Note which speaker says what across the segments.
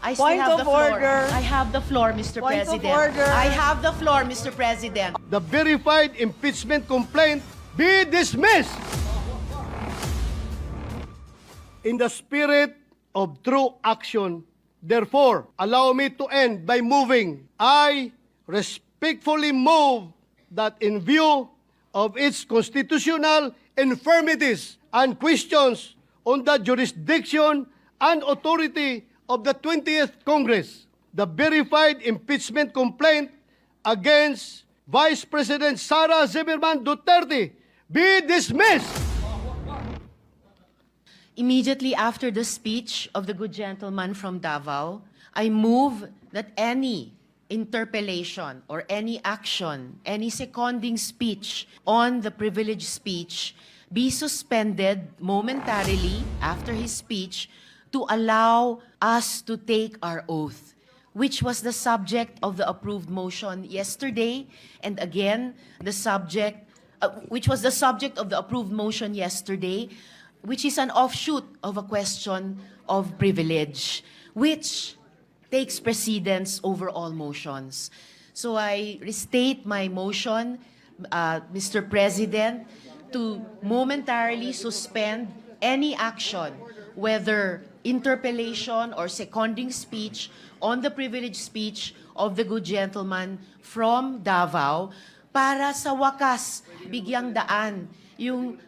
Speaker 1: I still
Speaker 2: Point
Speaker 1: have
Speaker 2: of
Speaker 1: the floor.
Speaker 2: order.
Speaker 1: I have the floor, Mr.
Speaker 2: Point of
Speaker 1: President.
Speaker 2: order.
Speaker 1: I have the floor, Mr. President.
Speaker 3: The verified impeachment complaint be dismissed. In the spirit of true action, therefore, allow me to end by moving. I respectfully move that in view of its constitutional infirmities and questions on the jurisdiction and authority of the 20th Congress, the verified impeachment complaint against Vice President Sara Zimmerman Duterte be dismissed.
Speaker 1: Immediately after the speech of the good gentleman from Davao, I move that any interpellation or any action, any seconding speech on the privileged speech be suspended momentarily after his speech to allow us to take our oath, which was the subject of the approved motion yesterday, and again, the subject, which was the subject of the approved motion yesterday, which is an offshoot of a question of privilege, which takes precedence over all motions. So I restate my motion, Mr. President, to momentarily suspend any action, whether interpellation or seconding speech on the privileged speech of the good gentleman from Davao, para sa wakas bigyang daan yung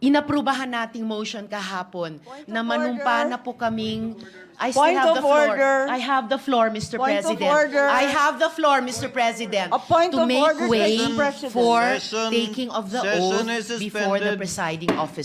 Speaker 1: inaprubahan nating motion kahapon na manumpa na po kaming I still
Speaker 2: Point
Speaker 1: have the
Speaker 2: of
Speaker 1: floor.
Speaker 2: order.
Speaker 1: I have the floor, Mr.
Speaker 2: Point of
Speaker 1: President.
Speaker 2: order.
Speaker 1: I have the floor, Mr. President,
Speaker 2: A point
Speaker 1: to
Speaker 2: of
Speaker 1: make
Speaker 2: order,
Speaker 1: way
Speaker 2: Mr. President.
Speaker 1: for
Speaker 4: Session-
Speaker 1: taking of the
Speaker 4: session
Speaker 1: oath
Speaker 4: is
Speaker 1: before the
Speaker 4: suspended.
Speaker 1: presiding officer.